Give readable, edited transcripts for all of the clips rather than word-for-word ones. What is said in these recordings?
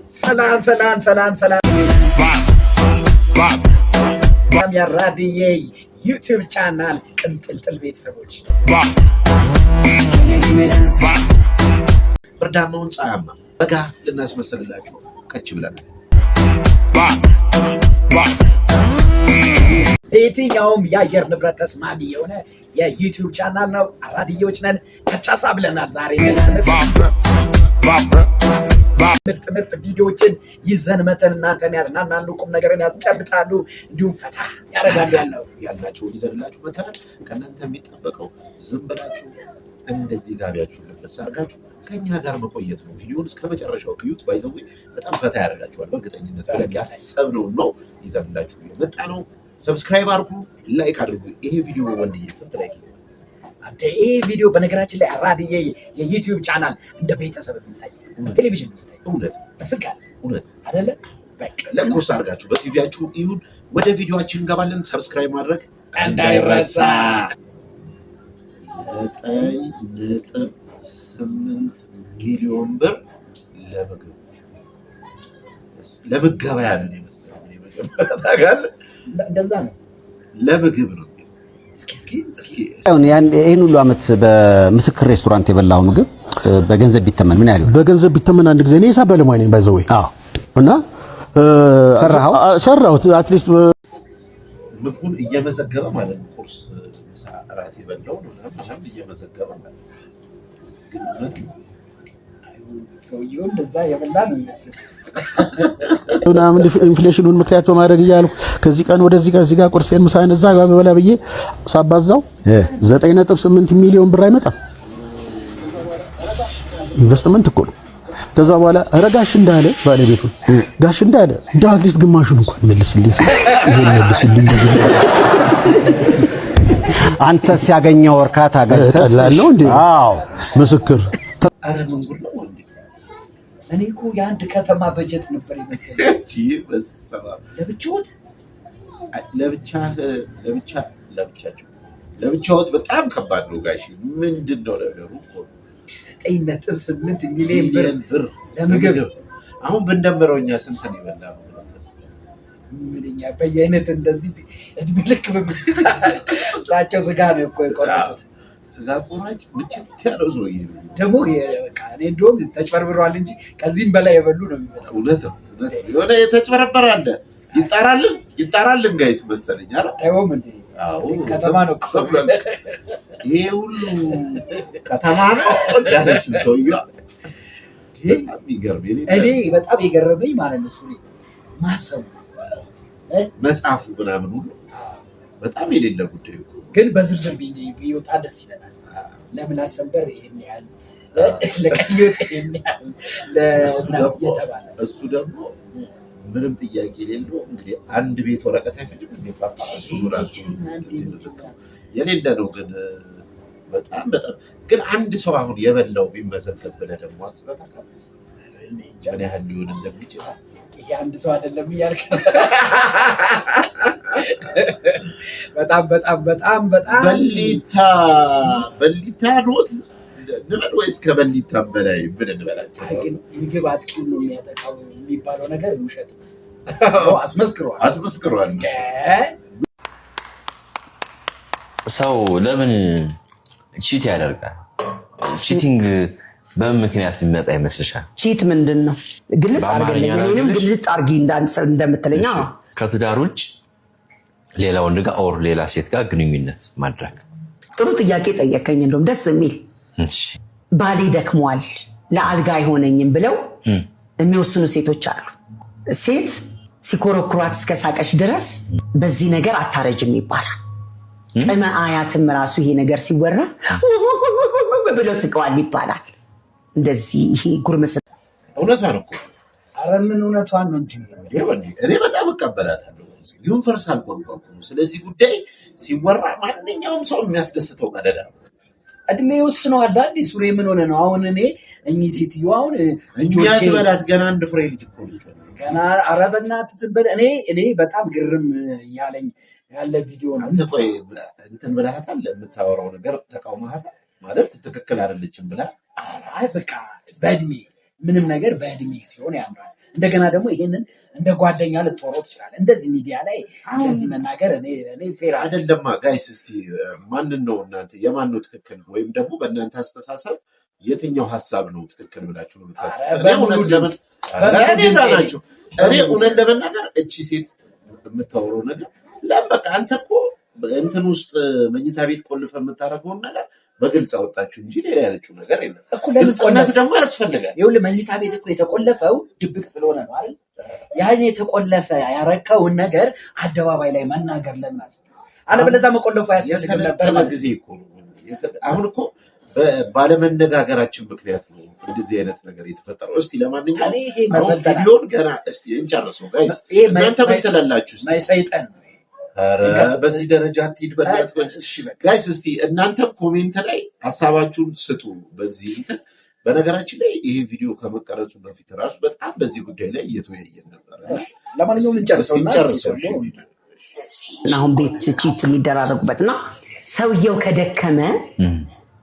ሰላም ያራድዬ ዩቲዩብ ቻናል ቅንጥልጥል ቤተሰቦች ብርዳማውን ፀሐያማ በጋ ልናስመስልላችሁ ከች ብለናል። የትኛውም የአየር ንብረት ተስማሚ የሆነ የዩቲዩብ ቻናል ነው። አራድዬዎች ነን። ከቻሳ ብለናል። ዛሬ ምርጥ ቪዲዮዎችን ይዘን መተን እናንተን ያዝናናሉ፣ ቁም ነገርን ያስጨብጣሉ፣ እንዲሁም ፈታ ያደርጋሉ ያልናችሁን ይዘንላችሁ መተናል። ከእናንተ የሚጠበቀው ዝም ብላችሁ እንደዚህ ጋቢያችሁን ልብስ አድርጋችሁ ከኛ ጋር መቆየት ነው። ቪዲዮውን እስከ መጨረሻው እዩት። ባይዘው በጣም ፈታ ያደርጋችኋል። በእርግጠኝነት ብለን ያሰብነውን ነው ይዘንላችሁ የመጣ ነው። ሰብስክራይብ አድርጉ፣ ላይክ አድርጉ። ይሄ ቪዲዮ ወንድዬ ስንት ላይክ አንተ? ይሄ ቪዲዮ በነገራችን ላይ አራድዬ የዩቲዩብ ቻናል እንደ ቤተሰብ የሚታይ ቴሌቪዥን እውነት በስልክ እውነት አይደለ? በቃ ለኮርስ አድርጋችሁ በቲቪያችሁ ይሁን። ወደ ቪዲዮአችን እንገባለን። ሰብስክራይብ ማድረግ እንዳይረሳ። 9.8 ሚሊዮን ብር ለምገባ ያለን የመሰለኝ መጀመሪያ ታውቃለህ፣ እንደዛ ነው። ለምግብ ነው። ይህን ሁሉ ዓመት በምስክር ሬስቶራንት የበላው ምግብ በገንዘብ ቢተመን ምን ያህል ይሆናል? በገንዘብ ቢተመን አንድ ጊዜ እኔ ሂሳብ ባለሙያ ነኝ ባይዘው እና ሰራሁት አትሊስት ምግቡን እየመዘገበ ማለት ነው። ቁርስ፣ ምሳ፣ እራት የበላው ነው ምናምን እየመዘገበ ማለት ነው። ግን ሰውየው እንደዛ የበላ ነው ይመስል ምናምን ኢንፍሌሽኑን ምክንያት በማድረግ እያልኩ ከዚህ ቀን ወደዚህ ጋር እዚህ ጋር ቁርሴን ምሳዬን እዛ ጋር በበላ ብዬ ሳባዛው 9.8 ሚሊዮን ብር አይመጣም። ኢንቨስትመንት እኮ ነው። ከዛ በኋላ ረጋሽ እንዳለ ባለቤቱ ጋሽ እንዳለ እንደው አትሊስት ግማሹን እንኳን መልስልኝ አንተ ሲያገኘው እርካታ ጋስተስ ነው እንዴ? አዎ ምስክር እኔ እኮ የአንድ ከተማ በጀት ነበር ይመስለኝ። ለብቻዎት በጣም ከባድ ነው ጋሽ። ምንድነው ነገሩ? 9.8 ሚሊዮን ብር ለምግብ። አሁን ብንደምረው እኛ ስንት ነው የበላነው? ምንኛ በየአይነት እንደዚህ እድሜ ልክ እሳቸው ስጋ ነው እኮ የቆረጡት። ስጋ ቆራጭ ምችት ያለው ሰውዬ ደግሞ በቃ እኔ እንደውም ተጭበርብሯል እንጂ ከዚህም በላይ የበሉ ነው የሚመስለው። እውነት ነው። የሆነ የተጭበረበረ አለ። ይጣራልን ጋይስ መሰለኝ። ኧረ ታይወም እንዴ? አዎ ከተማ ነው እኮ ይሄ ሁሉ ከተማ ነው እንዳለችው ሰውዬው። በጣም ይገርም። እኔ በጣም የገረመኝ ማለት ነው ሱሪ ማሰቡ መጽሐፉ ምናምን ሁሉ በጣም የሌለ ጉዳይ እኮ ግን በዝርዝር ቢወጣ ደስ ይለናል። ለምን አሰንበር ይሄን ያህል ለቀይወጥ ይሄን ያህል ለተባለ እሱ ደግሞ ምንም ጥያቄ የሌለው እንግዲህ አንድ ቤት ወረቀት አይፈጅም እንዴ? ጳጳሱ ራሱ የሌለ ነው። ግን በጣም ግን አንድ ሰው አሁን የበላው ቢመዘገብ ብለህ ደግሞ አስበህ ታውቃለህ ምን ያህል ሊሆን እንደሚችል? ይሄ አንድ ሰው አይደለም እያልክ በጣም በሊታ ኖት ንበል ወይስ ከበሊታ በላይ ምን እንበላቸው? ግን ምግብ አጥቂ ነው የሚያጠቃው የሚባለው ነገር ውሸት ነው። አስመስክሯል። ሰው ለምን ቺት ያደርጋል? ቺቲንግ በምን ምክንያት የሚመጣ ይመስልሻል? ቺት ምንድን ነው? ግልጽ አድርጊ እንደምትለኝ ከትዳር ውጭ ሌላ ወንድ ጋር ኦር ሌላ ሴት ጋር ግንኙነት ማድረግ። ጥሩ ጥያቄ ጠየቀኝ። እንደውም ደስ የሚል ባሌ ደክሟል ለአልጋ አይሆነኝም ብለው የሚወስኑ ሴቶች አሉ። ሴት ሲኮረኩሯት እስከ ሳቀች ድረስ በዚህ ነገር አታረጅም ይባላል። ቅመ አያትም ራሱ ይሄ ነገር ሲወራ ብለው ስቀዋል ይባላል። እንደዚህ ይሄ ጉርምስ እውነቷን እኮ። ኧረ ምን እውነቷን ነው እንጂ እኔ በጣም እቀበላታለሁ። ዩኒቨርሳል ቋንቋ ነው። ስለዚህ ጉዳይ ሲወራ ማንኛውም ሰው የሚያስደስተው ቀደዳ ነው። እድሜ ወስነዋል። አንዴ ሱሬ ምን ሆነ ነው አሁን? እኚህ ሴትዮ አሁን ልጆቼ በላት ገና አንድ ፍሬ ልጅ እኮ ልጅ ገና። ኧረ በእናትህ ዝም በል። እኔ በጣም ግርም ያለኝ ያለ ቪዲዮ ነው። አንተ ቆይ እንትን ብለሃታል? የምታወራው ነገር ተቃውመሃታል ማለት ትክክል አይደለችም ብለህ? አይ በቃ በእድሜ ምንም ነገር በእድሜ ሲሆን ያምራል። እንደገና ደግሞ ይሄንን እንደ ጓደኛ ልትወረው ትችላለህ። እንደዚህ ሚዲያ ላይ እንደዚህ መናገር እኔ ፌር አይደለማ። ጋይስ እስቲ ማንን ነው እናንተ የማን ነው ትክክል ወይም ደግሞ በእናንተ አስተሳሰብ የትኛው ሀሳብ ነው ትክክል ብላችሁ ነው የምታስቡት? እኔ እውነት ለመናገር እቺ ሴት የምታወራው ነገር ለበቃ አንተ እኮ እንትን ውስጥ መኝታ ቤት ቆልፈ የምታደርገውን ነገር በግልጽ አወጣችሁ እንጂ ሌላ ያለችው ነገር የለም። ግልጽነት ደግሞ ያስፈልጋል። ይኸውልህ መኝታ ቤት እኮ የተቆለፈው ድብቅ ስለሆነ ነው አይደል? ያን የተቆለፈ ያረከውን ነገር አደባባይ ላይ መናገር ለምን አስፈልግ? አለበለዚያ መቆለፉ ያስፈልግ ነበር ማለት ጊዜ እኮ ነው። አሁን እኮ ባለመነጋገራችን ምክንያት ነው እንደዚህ አይነት ነገር የተፈጠረው። እስቲ ለማንኛውም ቪዲዮን ገና እስቲ እንጨርሰው ጋይስ። እናንተ ምን ትላላችሁ? ሰይጣን ነው በዚህ ደረጃ አትሂድ በእናትህ ጋይስ። እስቲ እናንተም ኮሜንት ላይ ሀሳባችሁን ስጡ በዚህ እንትን። በነገራችን ላይ ይሄ ቪዲዮ ከመቀረጹ በፊት ራሱ በጣም በዚህ ጉዳይ ላይ እየተወያየን ነበር። ለማንኛውም እንጨርሰው። አሁን ቤት ቺት የሚደራረጉበትና ሰውየው ከደከመ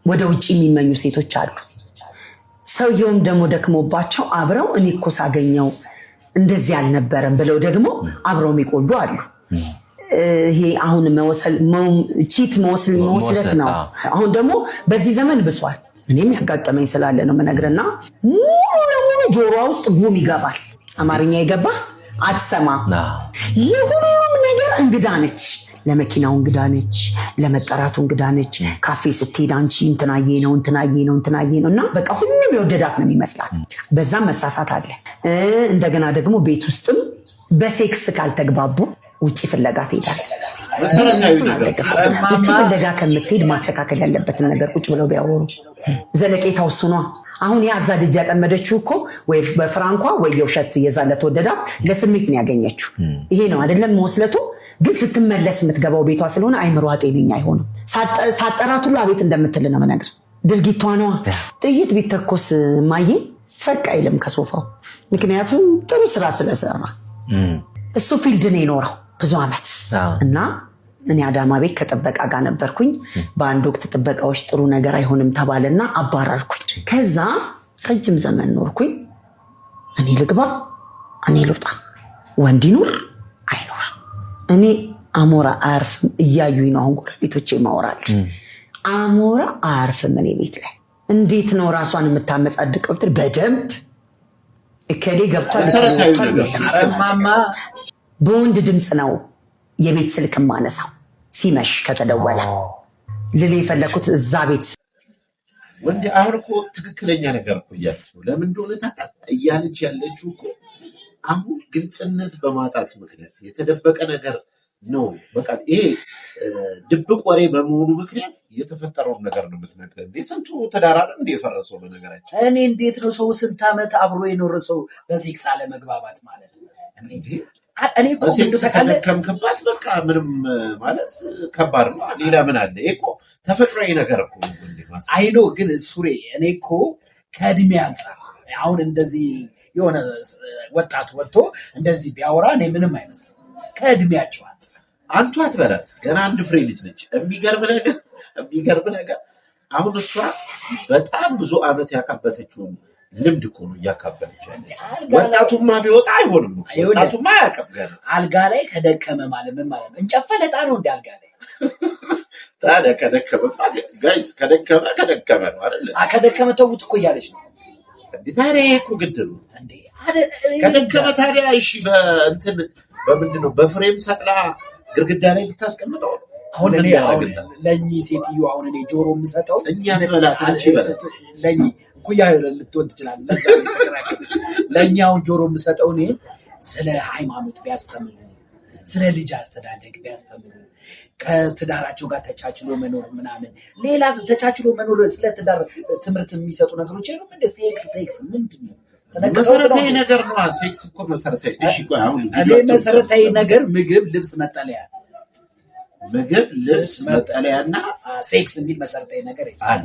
ወደ ውጭ የሚመኙ ሴቶች አሉ። ሰውየውም ደግሞ ደክሞባቸው አብረው እኔ እኮ ሳገኘው እንደዚህ አልነበረም ብለው ደግሞ አብረው የሚቆዩ አሉ። ይሄ አሁን ቺት መወስለት ነው። አሁን ደግሞ በዚህ ዘመን ብሷል። እኔም ያጋጠመኝ ስላለ ነው የምነግርና ሙሉ ለሙሉ ጆሮዋ ውስጥ ጉም ይገባል። አማርኛ የገባ አትሰማም። ለሁሉም ነገር እንግዳ ነች። ለመኪናው እንግዳ ነች፣ ለመጠራቱ እንግዳ ነች። ካፌ ስትሄድ አንቺ እንትናዬ ነው እና በቃ ሁሉም የወደዳት ነው የሚመስላት። በዛም መሳሳት አለ። እንደገና ደግሞ ቤት ውስጥም በሴክስ ካልተግባቡ ውጭ ፍለጋ ትሄዳለች። ውጭ ፍለጋ ከምትሄድ ማስተካከል ያለበትን ነገር ቁጭ ብለው ቢያወሩ ዘለቄታው እሱ ነው። አሁን ያዛ ልጅ ያጠመደችው እኮ ወይ በፍራንኳ ወይ የውሸት የዛለት ወደዳት ለስሜት ነው ያገኘችው። ይሄ ነው አይደለም መወስለቱ። ግን ስትመለስ የምትገባው ቤቷ ስለሆነ አይምሯ ጤነኛ አይሆንም። ሳጠራት ሁሉ አቤት እንደምትል ነው መነግር። ድርጊቷ ነዋ። ጥይት ቢተኮስ ማዬ ፈቅ አይልም ከሶፋው። ምክንያቱም ጥሩ ስራ ስለሰራ እሱ ፊልድ ነው የኖረው ብዙ ዓመት እና እኔ አዳማ ቤት ከጥበቃ ጋር ነበርኩኝ። በአንድ ወቅት ጥበቃዎች ጥሩ ነገር አይሆንም ተባለና አባረርኩኝ። ከዛ ረጅም ዘመን ኖርኩኝ። እኔ ልግባ እኔ ልውጣ፣ ወንድ ይኑር አይኖር እኔ አሞራ አያርፍም እያዩኝ ነው። አሁን ጎረቤቶቼ ማወራል። አሞራ አያርፍም እኔ ቤት ላይ። እንዴት ነው ራሷን የምታመጻድቀው? በደንብ እከሌ ገብቷል። በወንድ ድምፅ ነው የቤት ስልክ ማነሳው ሲመሽ ከተደወለ። ልል የፈለኩት እዛ ቤት ወንድ አሁን እኮ ትክክለኛ ነገር እኮ እያለች ነው። ለምን እንደሆነ ታውቃለህ? እያለች ያለችው እኮ አሁን ግልጽነት በማጣት ምክንያት የተደበቀ ነገር ነው። በቃ ይሄ ድብቅ ወሬ በመሆኑ ምክንያት የተፈጠረውን ነገር ነው የምትነግረን። ስንቱ ትዳር እንደ የፈረሰው በነገራችን። እኔ እንዴት ነው ሰው ስንት ዓመት አብሮ የኖረ ሰው በሴክስ አለመግባባት ማለት ነው? እኔ እኮ ከደከምክባት በቃ ምንም ማለት ከባድ ነው። ሌላ ምን አለ? ይሄ እኮ ተፈጥሯዊ ነገር እኮ አይኖ። ግን ሱሬ እኔ እኮ ከእድሜ አንጻር አሁን እንደዚህ የሆነ ወጣት ወጥቶ እንደዚህ ቢያወራ እኔ ምንም አይመስልም። ከእድሜያቸው አንቱ አትበላት፣ ገና አንድ ፍሬ ልጅ ነች። የሚገርም ነገር አሁን እሷ በጣም ብዙ ዓመት ያካበተችውን ልምድ እኮ ነው እያካፈለች ያለ። ወጣቱማ ቢወጣ አይሆንም። ወጣቱማ አያውቅም ገና። አልጋ ላይ ከደከመ ማለት ምን ማለት ነው? እንጨፈለጣ ነው እንደ አልጋ ላይ ታዲያ ከደከመ ጋይስ ከደከመ ነው አይደል? ከደከመ ተውት እኮ እያለች ነው። ታዲያ እኮ ግድ ነው ከደከመ ታዲያ። እሺ በእንትን በምንድን ነው በፍሬም ሰቅላ ግርግዳ ላይ ልታስቀምጠው ነው? አሁን እኔ ለእኚህ ሴትዮ አሁን እኔ ጆሮ የምሰጠው እኛ ትበላት አንቺ በላት ለእኚህ ኩያ ልትሆን ትችላለህ። ለእኛ አሁን ጆሮ የምሰጠው እኔ ስለ ሃይማኖት ቢያስተምሩ፣ ስለ ልጅ አስተዳደግ ቢያስተምሩ፣ ከትዳራቸው ጋር ተቻችሎ መኖር ምናምን። ሌላ ተቻችሎ መኖር ስለ ትዳር ትምህርት የሚሰጡ ነገሮች ነው። እንደ ሴክስ ምንድን ነው? መሰረታዊ ነገር ነው። ሴክስ እኮ መሰረታዊ። እሺ ቆይ አሁን መሰረታዊ ነገር ምግብ፣ ልብስ፣ መጠለያ፣ መጠለያና ሴክስ የሚል መሰረታዊ ነገር አለ።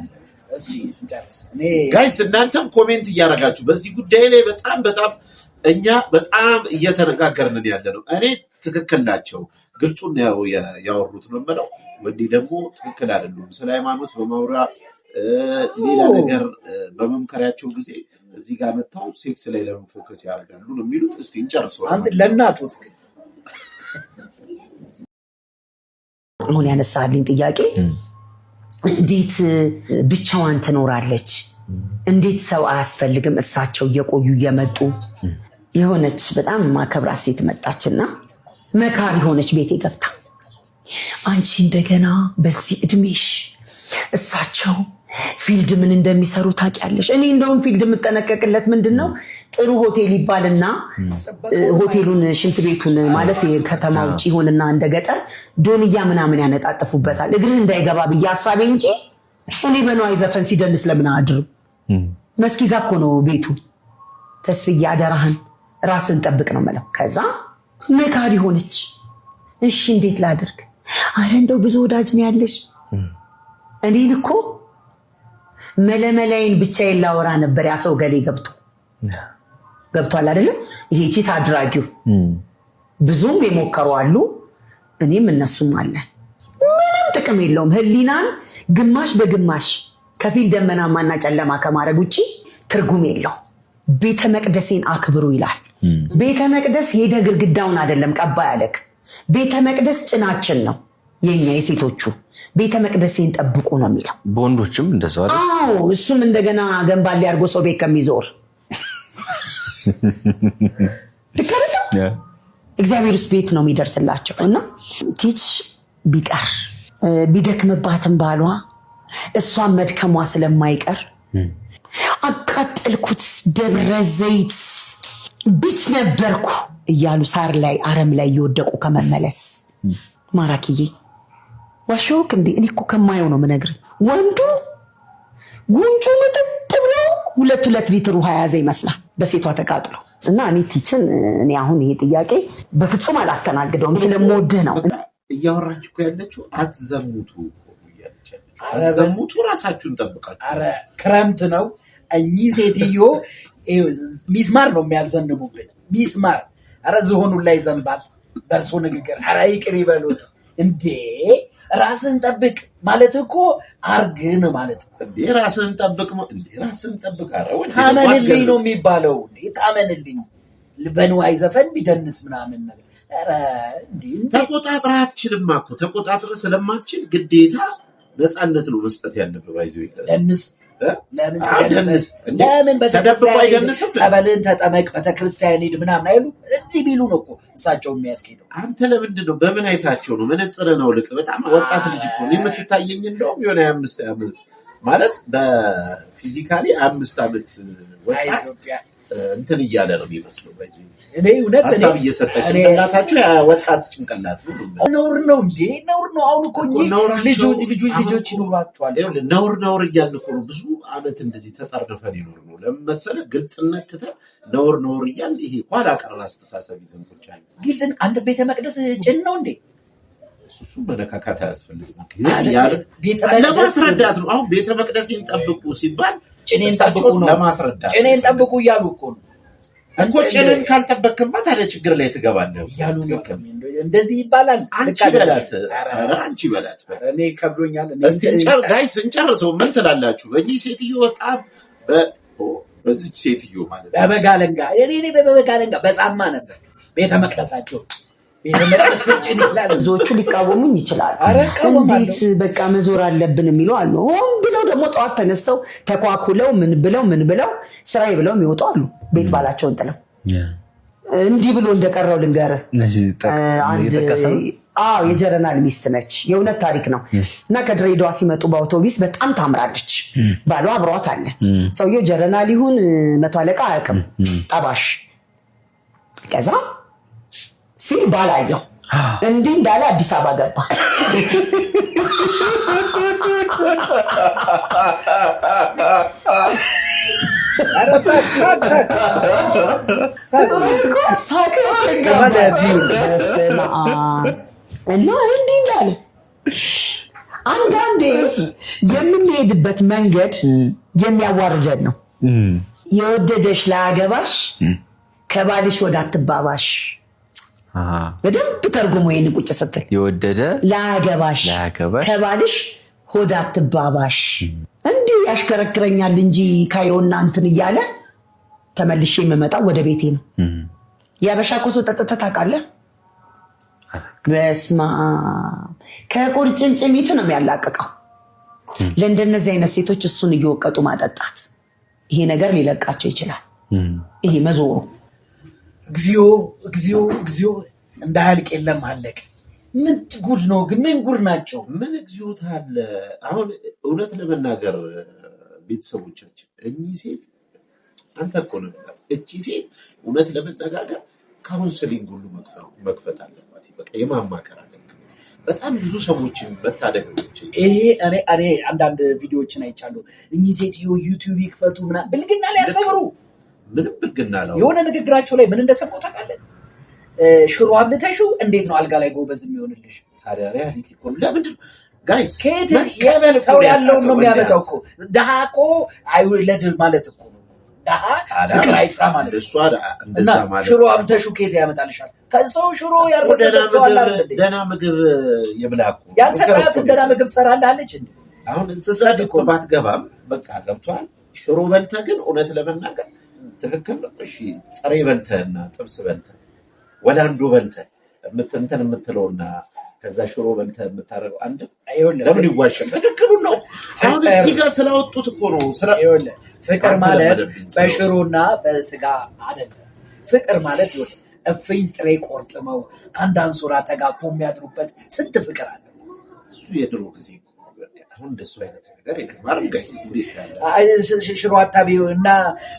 እሺ እንጨርስ። ጋይስ እናንተም ኮሜንት እያደረጋችሁ በዚህ ጉዳይ ላይ በጣም እኛ በጣም እየተነጋገርን ያለ ነው። እኔ ትክክል ናቸው፣ ግልጹን ያወሩት ነው የምለው። ወንዴ ደግሞ ትክክል አይደሉም። ስለ ሃይማኖት በማውራት ሌላ ነገር በመምከሪያቸው ጊዜ እዚህ ጋር መጣው ሴክስ ላይ ለምን ፎከስ ያደርጋሉ ነው የሚሉት። እስቲ እንጨርሰው። አንተ ለእናቶት ግን አሁን ያነሳልኝ ጥያቄ እንዴት ብቻዋን ትኖራለች? እንዴት ሰው አያስፈልግም? እሳቸው እየቆዩ እየመጡ የሆነች በጣም ማከብራት ሴት መጣችና መካሪ ሆነች ቤቴ ገብታ አንቺ እንደገና በዚህ እድሜሽ እሳቸው ፊልድ ምን እንደሚሰሩ ታውቂያለሽ? እኔ እንደውም ፊልድ የምጠነቀቅለት ምንድነው ጥሩ ሆቴል ይባልና ሆቴሉን ሽንት ቤቱን ማለት ከተማ ውጭ ይሆንና እንደገጠር ዶንያ ምናምን ያነጣጥፉበታል እግርህ እንዳይገባ ብዬ ሐሳቤ እንጂ እኔ በነዋይ ዘፈን ሲደንስ ለምን አድርም መስኪ ጋር እኮ ነው ቤቱ። ተስፍዬ አደራህን ራስን ጠብቅ ነው የምለው። ከዛ መካሪ ሆነች። እሺ እንዴት ላድርግ? አረ እንደው ብዙ ወዳጅ ነው ያለሽ። እኔን እኮ መለመላይን ብቻዬን ላወራ ነበር። ያ ሰው ገሌ ገብቷል አይደለም? ይሄ ቺት አድራጊው ብዙም የሞከሩ አሉ፣ እኔም እነሱም አለን። ምንም ጥቅም የለውም። ህሊናን ግማሽ በግማሽ ከፊል ደመናማና ጨለማ ከማድረግ ውጭ ትርጉም የለው። ቤተ መቅደሴን አክብሩ ይላል። ቤተ መቅደስ ሄደ ግድግዳውን አይደለም ቀባ ያለክ። ቤተ መቅደስ ጭናችን ነው የኛ የሴቶቹ። ቤተ መቅደሴን ጠብቁ ነው የሚለው። በወንዶችም እንደዛው አይደል? አዎ፣ እሱም እንደገና ገንባሌ አድርጎ ሰው ቤት ከሚዞር እግዚአብሔር ውስጥ ቤት ነው የሚደርስላቸው። እና ቲች ቢቀር ቢደክምባትም ባሏ እሷን መድከሟ ስለማይቀር አቃጠልኩት ደብረ ዘይት ብቻ ነበርኩ እያሉ ሳር ላይ አረም ላይ እየወደቁ ከመመለስ ማራኪዬ ዋሾክ እንዴ! እኔ እኮ ከማየው ነው የምነግርህ። ወንዱ ጉንጩ ምጥጥ ብሎ 2 ሊትር ውሃ ያዘ ይመስላል በሴቷ ተቃጥሎ። እና እኔ ቲችን እኔ አሁን ይሄ ጥያቄ በፍጹም አላስተናግደውም ስለምወድህ ነው። እያወራችሁ እኮ ያለችው አትዘሙቱ እያለች ያለችው አትዘሙቱ፣ ራሳችሁን ጠብቃችሁ። አረ ክረምት ነው። እኚህ ሴትዮ ሚስማር ነው የሚያዘንቡብን፣ ሚስማር። አረ ዝሆኑ ላይ ዘንባል በእርሶ ንግግር። አረ ይቅር ይበሉት እንዴ! ራስን ጠብቅ ማለት እኮ አርግን ማለት እኮ እንዴ! ራስን ጠብቅ እንዴ! ራስን ጠብቅ። አረ ታመንልኝ ነው የሚባለው እንዴ! ታመንልኝ በንዋይ ዘፈን ቢደንስ ምናምን ነገር። አረ እንዴ! ተቆጣጥረህ አትችልም እኮ። ተቆጣጥረህ ስለማትችል ግዴታ ነፃነት ነው መስጠት ያለብህ። ባይዘው ይላል ደንስ ለምን ደንስ ለምን ተደብቆ አይደንስም? ጸበልን ተጠመቅ ቤተክርስቲያን ሂድ ምናምን አይሉ እንዲህ ቢሉ ነው እኮ እሳቸው የሚያስኬደው። አንተ ለምንድን ነው በምን አይታቸው ነው? መነጽርህ ነው ልቅ። በጣም ወጣት ልጅ እኮ ነው የምትታየኝ። እንደውም የሆነ 25 ዓመት ማለት በፊዚካሊ 5 ዓመት ወጣት እንትን እያለ ነው የሚመስለው። እኔ እውነት ሀሳብ እየሰጠ ጭንቅላታችሁ ወጣት ጭንቅላት ነው። ነውር ነው እንዴ? ነውር ነው። አሁን እኮ ልጆች ይኖራቸዋል። ነውር እያልን እኮ ነው ብዙ ዓመት እንደዚህ ተጠርንፈን ይኖር ነው። ለምን መሰለህ? ግልጽነት ትተህ ነውር እያልን ይሄ ኋላ ቀር አስተሳሰብ ይዘን ቁጭ ያለ ግልጽን። አንተ ቤተ መቅደስ ጭን ነው እንዴ? እሱ መነካካት አያስፈልግም። ለማስረዳት ነው። አሁን ቤተ መቅደሴን ጠብቁ ሲባል ጭኔን ጠብቁ ነው ለማስረዳት። ጭኔን ጠብቁ እያሉ እኮ ነው እኮ። ጭንን ካልጠበቅክማ ታዲያ ችግር ላይ ትገባለህ እያሉ ነው። እንደዚህ ይባላል። አንቺ በላት፣ አንቺ በላት። እኔ ከብዶኛል። እስቲ ጋይስ እንጨርሰው። ምን ትላላችሁ? በዚህ ሴትዮ በጣም በዚህ ሴትዮ ማለት በበጋ አለንጋ እኔ በበጋ አለንጋ በጻማ ነበር ቤተ መቅደሳቸው። ብዙዎቹ ሊቃወሙኝ ይችላሉ። እንዴት በቃ መዞር አለብን የሚሉ አሉ። ሆን ብለው ደግሞ ጠዋት ተነስተው ተኳኩለው ምን ብለው ስራዬ ብለው የሚወጡ አሉ። ቤት ባላቸውን ጥለው እንዲህ ብሎ እንደቀረው ልንገርህ። የጀረናል ሚስት ነች። የእውነት ታሪክ ነው። እና ከድሬዳዋ ሲመጡ በአውቶቢስ በጣም ታምራለች። ባሏ አብሯት አለ። ሰውየው ጀረናል ይሁን 100 አለቃ አያውቅም። ጠባሽ ከዛ ሲል ባላየው እንዲህ እንዳለ አዲስ አበባ ገባ። እና እንዲህ እንዳለ አንዳንዴ የምንሄድበት መንገድ የሚያዋርደን ነው። የወደደሽ ላያገባሽ ከባልሽ ወደ አትባባሽ። በደንብ ተርጉሞ ይሄን ቁጭ ስትል የወደደ ላያገባሽ ከባልሽ ሆድ አትባባሽ። እንዲሁ ያሽከረክረኛል እንጂ ካይሮና እንትን እያለ ተመልሼ የምመጣው ወደ ቤቴ ነው። የአበሻ ኮሶ ጠጥተህ ታውቃለህ? በስመ አብ ከቁርጭምጭሚቱ ነው የሚያላቅቀው። ለእንደነዚህ አይነት ሴቶች እሱን እየወቀጡ ማጠጣት ይሄ ነገር ሊለቃቸው ይችላል። ይሄ መዞሩ እግዚኦ እግዚኦ እግዚኦ እንዳያልቅ የለም አለቀ። ምን ጉድ ነው ግን? ምን ጉድ ናቸው? ምን እግዚኦታ አለ? አሁን እውነት ለመናገር ቤተሰቦቻችን እኚህ ሴት አንተ እኮ ነው እቺ ሴት እውነት ለመነጋገር ካውንስሊንግ ሁሉ መክፈት አለባት። በቃ የማማከር አለ። በጣም ብዙ ሰዎችን መታደግ ነው። ይሄ እኔ አንዳንድ ቪዲዮዎችን አይቻለሁ። እኚህ ሴትዮ ዩቲዩብ ይክፈቱ ምናምን ብልግና ላይ ያስተምሩ። ምንም ብልግና ነው። የሆነ ንግግራቸው ላይ ምን እንደሰማሁ ታውቃለህ? ሽሮ አብልተሽው እንዴት ነው አልጋ ላይ ጎበዝ የሚሆንልሽ? ታዲያ ሪያሊቲ እኮ ለምንድን ጋይስ ከየት ሰው ያለውን ነው የሚያመጣው እኮ። ድሃ እኮ አይውለድ ማለት እኮ ነው። ድሃ ፍቅር አይስራ ማለት እሷ እንደዛ ማለት ሽሮ አብልተሽው ከየት ያመጣልሻል? ከሰው ሽሮ ያረደሰዋል። ደህና ምግብ የብላ እኮ ያንሰጣት ደህና ምግብ ትሰራለህ አለች እንዴ? አሁን እንስሳት እኮ ባትገባም በቃ ገብቷል። ሽሮ በልተህ ግን እውነት ለመናገር ትክክል ነው። እሺ ጥሬ በልተህና ጥብስ በልተህ ወላንዶ በልተህ እንትን የምትለውና ከዛ ሽሮ በልተህ የምታደርገው አንድ ለምን ይዋሻል? ትክክሉ ነው። አሁን እዚህ ጋር ስላወጡት እኮ ነው። ፍቅር ማለት በሽሮና በስጋ አይደለም። ፍቅር ማለት ይኸውልህ እፍኝ ጥሬ ቆርጥመው አንድ አንሶላ ተጋፎ የሚያድሩበት ስንት ፍቅር አለ። እሱ የድሮ ጊዜ አሁን እንደሱ አይነት ነገር የለም። ሽሮ አታቢው እና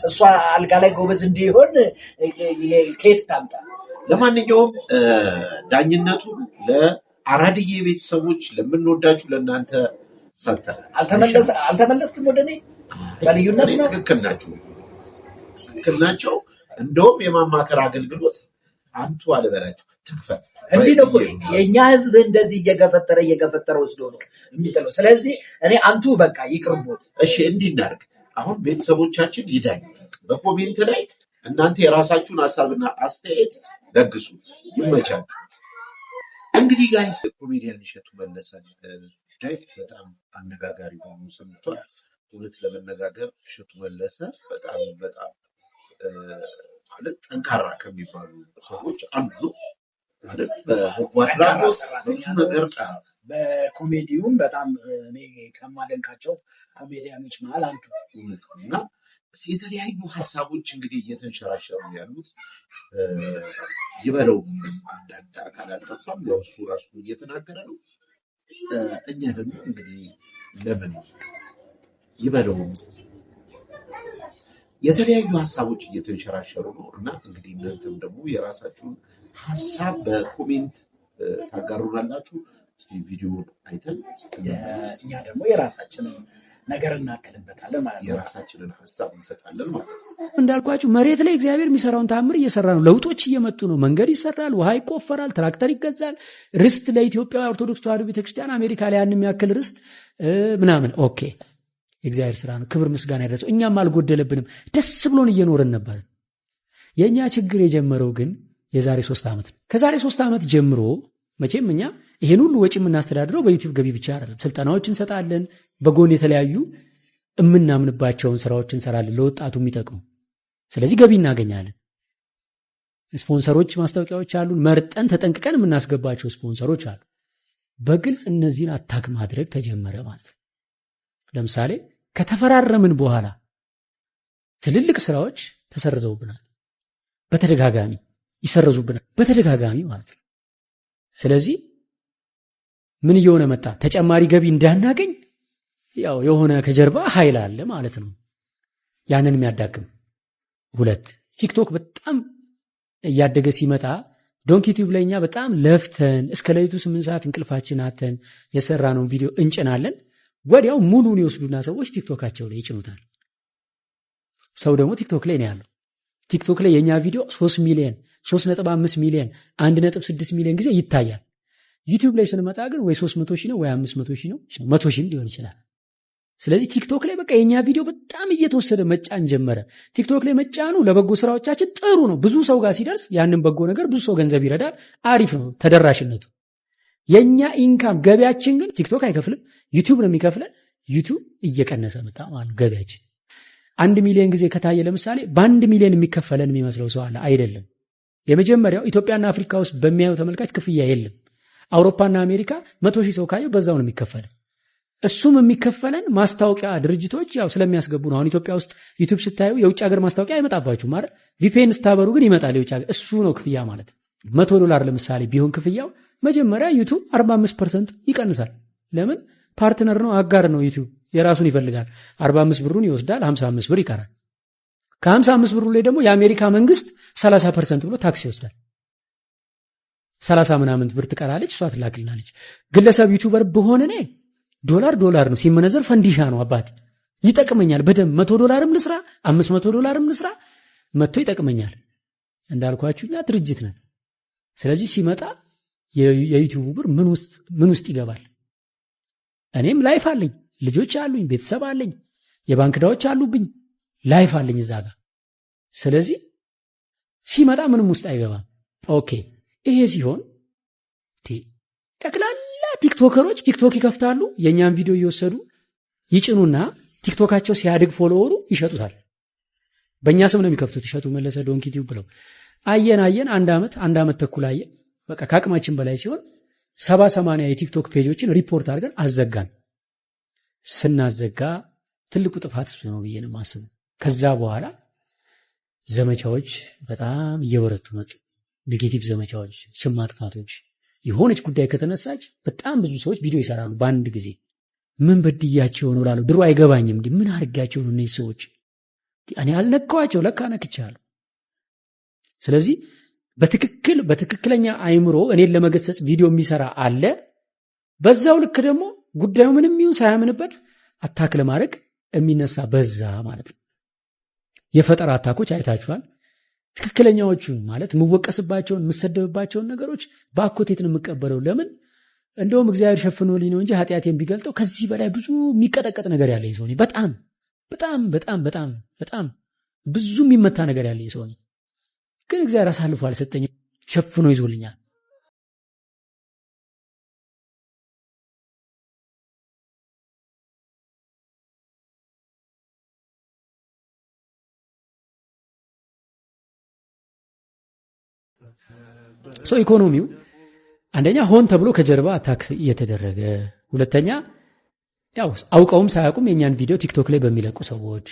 እሷ አልጋ ላይ ጎበዝ እንዲሆን ከየት ታምጣ? ለማንኛውም ዳኝነቱን ለአራድዬ ቤተሰቦች ለምንወዳችሁ ለእናንተ ሰጥተናል። አልተመለስክም ወደ እኔ በልዩነት ነው። ትክክል ናቸው። እንደውም የማማከር አገልግሎት አንቱ አልበላችሁ ትክፈት። እንዲህ ነው የእኛ ህዝብ እንደዚህ እየገፈተረ ወስዶ ነው የሚጥለው። ስለዚህ እኔ አንቱ በቃ ይቅርቦት። እሺ እንዲህ እናድርግ። አሁን ቤተሰቦቻችን ይዳኝ በኮሜንት ላይ እናንተ የራሳችሁን ሀሳብና አስተያየት ለግሱ። ይመቻችሁ። እንግዲህ ጋይስ ኮሜዲያን እሸቱ መለሰ ጉዳይ በጣም አነጋጋሪ ሆኖ ሰምቷል። እውነት ለመነጋገር እሸቱ መለሰ በጣም ማለት ጠንካራ ከሚባሉ ሰዎች አንዱ ማለት በበጎ አድራጎት ብዙ ነገር በኮሜዲውም በጣም እኔ ከማደንቃቸው ኮሜዲያኖች መሀል አንዱ እና የተለያዩ ሀሳቦች እንግዲህ እየተንሸራሸሩ ያሉት ይበለው አንዳንድ አካል አልጠፋም። ያው እሱ ራሱ እየተናገረ ነው። እኛ ደግሞ እንግዲህ ለምን ይበለው የተለያዩ ሀሳቦች እየተንሸራሸሩ ነው እና እንግዲህ እናንተም ደግሞ የራሳችሁን ሀሳብ በኮሜንት ታጋሩናላችሁ። እስቲ ቪዲዮውን አይተን እኛ ደግሞ የራሳችንን ነገር እናክልበታለን ማለት ነው። የራሳችንን ሀሳብ እንሰጣለን ማለት ነው። እንዳልኳችሁ መሬት ላይ እግዚአብሔር የሚሰራውን ታምር እየሰራ ነው። ለውጦች እየመጡ ነው። መንገድ ይሰራል፣ ውሃ ይቆፈራል፣ ትራክተር ይገዛል። ርስት ለኢትዮጵያ ኦርቶዶክስ ተዋሕዶ ቤተክርስቲያን አሜሪካ ላይ ያን የሚያክል ርስት ምናምን ኦኬ የእግዚአብሔር ስራ ነው። ክብር ምስጋና ይድረሰው። እኛም አልጎደለብንም። ደስ ብሎን እየኖርን ነበር። የእኛ ችግር የጀመረው ግን የዛሬ 3 ዓመት ነው። ከዛሬ 3 ዓመት ጀምሮ መቼም እኛ ይሄን ሁሉ ወጪ የምናስተዳድረው በዩቲዩብ ገቢ ብቻ አይደለም። ስልጠናዎች እንሰጣለን። በጎን የተለያዩ የምናምንባቸውን ስራዎች እንሰራለን ለወጣቱ የሚጠቅሙ። ስለዚህ ገቢ እናገኛለን። ስፖንሰሮች፣ ማስታወቂያዎች አሉን። መርጠን ተጠንቅቀን የምናስገባቸው ስፖንሰሮች አሉ። በግልጽ እነዚህን አታክ ማድረግ ተጀመረ ማለት ነው። ለምሳሌ ከተፈራረምን በኋላ ትልልቅ ስራዎች ተሰርዘውብናል። በተደጋጋሚ ይሰረዙብናል። በተደጋጋሚ ማለት ነው። ስለዚህ ምን እየሆነ መጣ? ተጨማሪ ገቢ እንዳናገኝ ያው የሆነ ከጀርባ ኃይል አለ ማለት ነው። ያንን የሚያዳክም 2 ቲክቶክ በጣም እያደገ ሲመጣ ዶንኪ ቲዩብ ላይ እኛ በጣም ለፍተን እስከ ሌሊቱ 8 ሰዓት እንቅልፋችን አተን የሰራነውን ቪዲዮ እንጭናለን። ወዲያው ሙሉን ይወስዱና ሰዎች ቲክቶካቸው ላይ ይጭኑታል። ሰው ደግሞ ቲክቶክ ላይ ነው ያለው። ቲክቶክ ላይ የኛ ቪዲዮ 3 ሚሊዮን 3.5 ሚሊዮን 1.6 ሚሊዮን ጊዜ ይታያል። ዩቲዩብ ላይ ስንመጣ ግን ወይ 300 ሺህ ነው ወይ 500 ሺህ ነው 100 ሺህም ሊሆን ይችላል። ስለዚህ ቲክቶክ ላይ በቃ የኛ ቪዲዮ በጣም እየተወሰደ መጫን ጀመረ። ቲክቶክ ላይ መጫኑ ለበጎ ስራዎቻችን ጥሩ ነው። ብዙ ሰው ጋር ሲደርስ ያንን በጎ ነገር ብዙ ሰው ገንዘብ ይረዳል። አሪፍ ነው ተደራሽነቱ። የኛ ኢንካም ገቢያችን ግን ቲክቶክ አይከፍልም፣ ዩቲዩብ ነው የሚከፍለን። ዩቲዩብ እየቀነሰ መጣ ማለት ገቢያችን። 1 ሚሊዮን ጊዜ ከታየ ለምሳሌ በ1 ሚሊዮን የሚከፈለን የሚመስለው ሰው አለ። አይደለም። የመጀመሪያው ኢትዮጵያና አፍሪካ ውስጥ በሚያየው ተመልካች ክፍያ የለም። አውሮፓና አሜሪካ 100,000 ሰው ካየው በዛው ነው የሚከፈለን። እሱም የሚከፈለን ማስታወቂያ ድርጅቶች ያው ስለሚያስገቡ ነው። አሁን ኢትዮጵያ ውስጥ ዩቲዩብ ስታዩ የውጭ ሀገር ማስታወቂያ አይመጣባችሁም አይደል? ቪፒኤን ስታበሩ ግን ይመጣል የውጭ ሀገር። እሱ ነው ክፍያ ማለት። $100 ለምሳሌ ቢሆን ክፍያው መጀመሪያ ዩቲዩብ 45% ይቀንሳል። ለምን? ፓርትነር ነው፣ አጋር ነው። ዩቲዩብ የራሱን ይፈልጋል። 45 ብሩን ይወስዳል፣ 55 ብር ይቀራል። ከ55 ብሩ ላይ ደግሞ የአሜሪካ መንግስት 30% ብሎ ታክስ ይወስዳል። 30 ምናምን ብር ትቀራለች፣ እሷ ትላክልናለች። ግለሰብ ዩቲዩበር በሆነ እኔ ዶላር ነው ሲመነዘር ፈንዲሻ ነው አባቴ። ይጠቅመኛል በደንብ $100 ልስራ $500 ልስራ መጥቶ ይጠቅመኛል። እንዳልኳችሁ እኛ ድርጅት ነን። ስለዚህ ሲመጣ የዩቲዩብ ብር ምን ውስጥ ይገባል? እኔም ላይፍ አለኝ፣ ልጆች አሉኝ፣ ቤተሰብ አለኝ፣ የባንክ ዕዳዎች አሉብኝ፣ ላይፍ አለኝ እዛ ጋር። ስለዚህ ሲመጣ ምንም ውስጥ አይገባም። ኦኬ ይሄ ሲሆን ጠቅላላ ቲክቶከሮች ቲክቶክ ይከፍታሉ፣ የኛን ቪዲዮ እየወሰዱ ይጭኑና ቲክቶካቸው ሲያድግ ፎሎወሩ ይሸጡታል። በእኛ ስም ነው የሚከፍቱት። ይሸጡ መለሰ ዶንኪ ቲዩብ ብለው አየን አንድ ዓመት ተኩል አየን። በቃ ከአቅማችን በላይ ሲሆን 70-80 የቲክቶክ ፔጆችን ሪፖርት አድርገን አዘጋን። ስናዘጋ ትልቁ ጥፋት እሱ ነው ብዬ ነው የማስበው። ከዛ በኋላ ዘመቻዎች በጣም እየበረቱ መጡ። ኔጌቲቭ ዘመቻዎች፣ ስም ማጥፋቶች። የሆነች ጉዳይ ከተነሳች በጣም ብዙ ሰዎች ቪዲዮ ይሰራሉ በአንድ ጊዜ። ምን በድያቸው ነው እላለሁ። ድሮ አይገባኝም እንዴ ምን አድርጋቸው ነው እነዚህ ሰዎች? እኔ አልነካዋቸው፣ ለካ ነክቻለሁ። ስለዚህ በትክክለኛ አይምሮ እኔን ለመገሰጽ ቪዲዮ የሚሰራ አለ። በዛው ልክ ደግሞ ጉዳዩ ምንም ይሁን ሳያምንበት አታክ ለማድረግ የሚነሳ በዛ ማለት ነው። የፈጠራ አታኮች አይታችኋል። ትክክለኛዎቹን ማለት የምወቀስባቸውን የምሰደብባቸውን ነገሮች በአኮቴት ነው የምቀበለው። ለምን? እንደውም እግዚአብሔር ሸፍኖልኝ ነው እንጂ ኃጢአቴን ቢገልጠው ከዚህ በላይ ብዙ የሚቀጠቀጥ ነገር ያለኝ ሰው ነኝ። በጣም በጣም በጣም በጣም በጣም ብዙ የሚመታ ነገር ያለኝ ሰው ነኝ። ግን እግዚአብሔር አሳልፎ አልሰጠኝም፣ ሸፍኖ ይዞልኛል። ኢኮኖሚው አንደኛ ሆን ተብሎ ከጀርባ ታክስ እየተደረገ፣ ሁለተኛ ያው አውቀውም ሳያውቁም የኛን ቪዲዮ ቲክቶክ ላይ በሚለቁ ሰዎች፣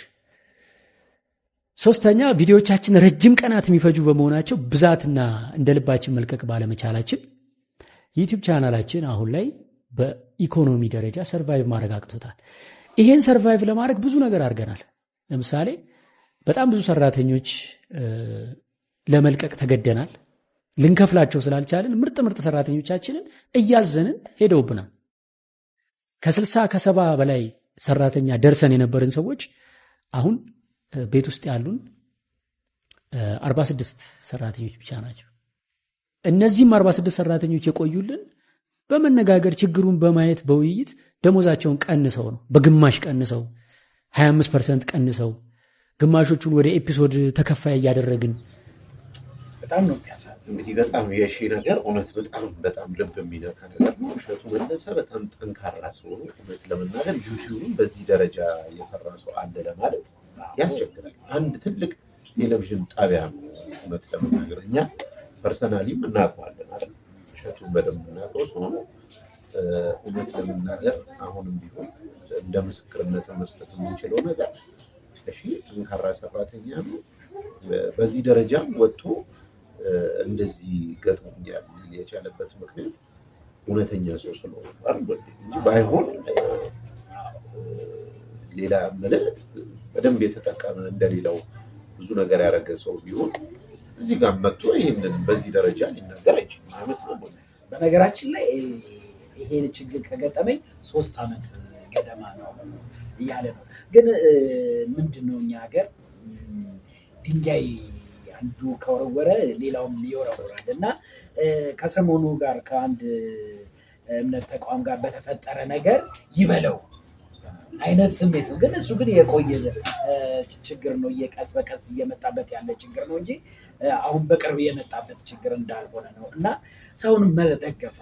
ሶስተኛ ቪዲዮዎቻችን ረጅም ቀናት የሚፈጁ በመሆናቸው ብዛትና እንደልባችን መልቀቅ ባለመቻላችን ዩቲዩብ ቻናላችን አሁን ላይ በኢኮኖሚ ደረጃ ሰርቫይቭ ማድረግ አቅቶታል። ይሄን ሰርቫይቭ ለማድረግ ብዙ ነገር አድርገናል። ለምሳሌ በጣም ብዙ ሰራተኞች ለመልቀቅ ተገደናል። ልንከፍላቸው ስላልቻልን ምርጥ ሰራተኞቻችንን እያዘንን ሄደውብናል። ከ60 ከ70 በላይ ሰራተኛ ደርሰን የነበርን ሰዎች አሁን ቤት ውስጥ ያሉን 46 ሰራተኞች ብቻ ናቸው። እነዚህም 46 ሰራተኞች የቆዩልን በመነጋገር ችግሩን በማየት በውይይት ደሞዛቸውን ቀንሰው ነው። በግማሽ ቀንሰው 25% ቀንሰው ግማሾቹን ወደ ኤፒሶድ ተከፋይ እያደረግን በጣም ነው የሚያሳዝን። እንግዲህ በጣም የሺ ነገር እውነት በጣም ልብ የሚነካ ነገር ነው። እሸቱ መለሰ በጣም ጠንካራ ሰው ነው። እውነት ለመናገር ዩቲዩብን በዚህ ደረጃ የሰራ ሰው አለ ለማለት ያስቸግራል። አንድ ትልቅ ቴሌቪዥን ጣቢያ ነው። እውነት ለመናገር እኛ ፐርሰናሊም እናውቀዋለን አይደል? እሸቱን በደንብ እናውቀው ሰው ነው። እውነት ለመናገር አሁንም ቢሆን እንደ ምስክርነት መስጠት የምንችለው ነገር እሺ ጠንካራ ሰራተኛ ነው። በዚህ ደረጃም ወጥቶ እንደዚህ ገጥሞኛል የቻለበት ምክንያት እውነተኛ ሰው ስለሆነ አይደል እንጂ ባይሆን ሌላ ማለት በደንብ የተጠቀመ እንደሌላው ብዙ ነገር ያደረገ ሰው ቢሆን እዚህ ጋር መጥቶ ይሄንን በዚህ ደረጃ ሊናገር አይችልም አይመስልም። በነገራችን ላይ ይሄን ችግር ከገጠመኝ 3 ዓመት ገደማ ነው እያለ ነው። ግን ምንድነው እኛ ሀገር ድንጋይ አንዱ ከወረወረ ሌላውም ይወረወራል እና ከሰሞኑ ጋር ከአንድ እምነት ተቋም ጋር በተፈጠረ ነገር ይበለው አይነት ስሜት ነው። ግን እሱ ግን የቆየ ችግር ነው፣ እየቀስ በቀስ እየመጣበት ያለ ችግር ነው እንጂ አሁን በቅርብ የመጣበት ችግር እንዳልሆነ ነው። እና ሰውን መደገፍ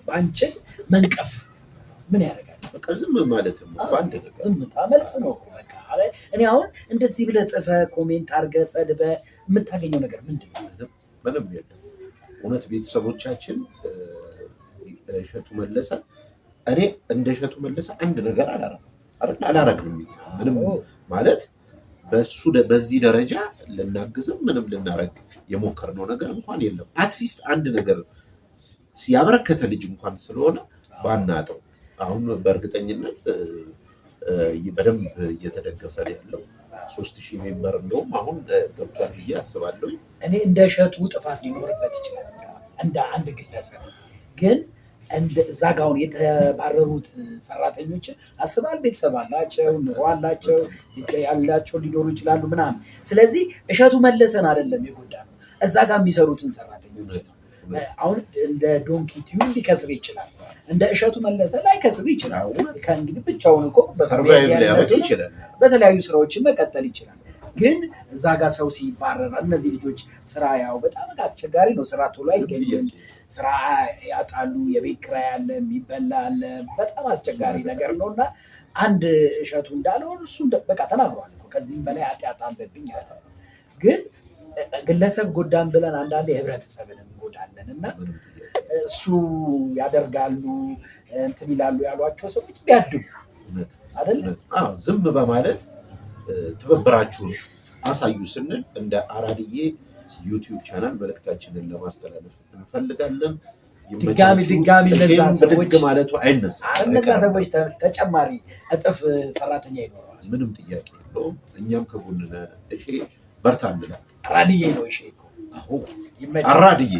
ባንችል መንቀፍ ምን ያደርጋል? በቃ ዝም ማለትም አንድ ነገር ዝምታ መልስ ነው እኮ በቃ እኔ አሁን እንደዚህ ብለህ ጽፈህ ኮሜንት አድርገህ ሰድበህ የምታገኘው ነገር ምንድን ነው? ምንም የለም። እውነት ቤተሰቦቻችን እሸቱ መለሰ እኔ እንደ እሸቱ መለሰ አንድ ነገር አላረግም ምንም ማለት በሱ በዚህ ደረጃ ልናግዝም ምንም ልናረግ የሞከርነው ነገር እንኳን የለም። አትሊስት አንድ ነገር ሲያበረከተ ልጅ እንኳን ስለሆነ ባናጠው አሁን በእርግጠኝነት በደንብ እየተደገፈ ያለው 3000 ሜምበር እንደውም አሁን ገብቷል ብዬ አስባለሁ። እኔ እንደ እሸቱ ጥፋት ሊኖርበት ይችላል እንደ አንድ ግለሰብ ግን እዛ ጋ አሁን የተባረሩት ሰራተኞች አስባል ቤተሰብ አላቸው፣ ኑሮ አላቸው፣ ልጅ ያላቸው ሊኖሩ ይችላሉ ምናምን። ስለዚህ እሸቱ መለሰን አይደለም የጎዳ ነው እዛ ጋር የሚሰሩትን ሰራተኞች። አሁን እንደ ዶንኪ ቲዩብ ሊከስር ይችላል፣ እንደ እሸቱ መለሰ ላይከስር ይችላል። ከእንግዲህ ብቻውን እኮ በተለያዩ ስራዎችን መቀጠል ይችላል። ግን እዛ ጋር ሰው ሲባረር እነዚህ ልጆች ስራ ያው በጣም አስቸጋሪ ነው። ስራ ቶሎ አይገኝም። ስራ ያጣሉ። የቤት ኪራይ አለ፣ የሚበላ አለ። በጣም አስቸጋሪ ነገር ነው እና አንድ እሸቱ እንዳለው እሱ በቃ ተናግሯል። ከዚህም በላይ ኃጢአት አለብኝ አለ። ግን ግለሰብ ጎዳን ብለን አንዳንዴ ህብረተሰብን እንጎዳለን እና እሱ ያደርጋሉ እንትን ይላሉ ያሏቸው ሰዎች ቢያድጉ አይደለም ዝም በማለት ትብብራችሁን አሳዩ ስንል እንደ አራድዬ ዩቲዩብ ቻናል መልእክታችንን ለማስተላለፍ እንፈልጋለን። ድጋሚ እነዛ ሰዎች ማለቱ አይነሳም። እነዛ ሰዎች ተጨማሪ እጥፍ ሰራተኛ ይኖረዋል። ምንም ጥያቄ የለውም። እኛም ከጎን ነን። እሺ በርታ እንላለን። አራድዬ ነው። እሺ አራድዬ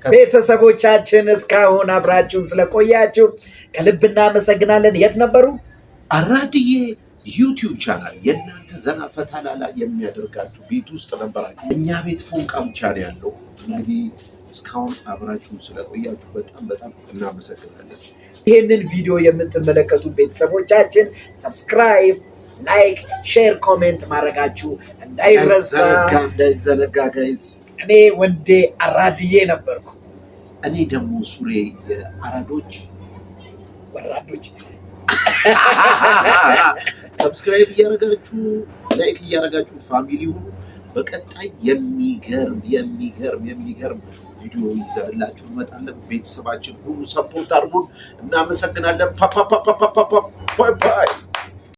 ቤተሰቦቻችን እስካሁን አብራችሁን ስለቆያችሁ ከልብ እናመሰግናለን። የት ነበሩ? አራድዬ ዩቲዩብ ቻናል የእናንተ ዘና ፈታ ላላ የሚያደርጋችሁ ቤት ውስጥ ነበራችሁ። እኛ ቤት ፎንቃ ብቻ ነው ያለው። እንግዲህ እስካሁን አብራችሁን ስለቆያችሁ በጣም በጣም እናመሰግናለን። ይህንን ቪዲዮ የምትመለከቱ ቤተሰቦቻችን ሰብስክራይብ፣ ላይክ፣ ሼር፣ ኮሜንት ማድረጋችሁ እንዳይዘነጋ ጋይዝ። እኔ ወንዴ አራድዬ ነበርኩ። እኔ ደግሞ ሱሬ የአራዶች ወራዶች። ሰብስክራይብ እያደረጋችሁ ላይክ እያደረጋችሁ ፋሚሊ ሁኑ። በቀጣይ የሚገርም ቪዲዮ ይዘንላችሁ እንመጣለን። ቤተሰባችን ሁሉ ሰፖርት አድርጉን። እናመሰግናለን። ፓፓ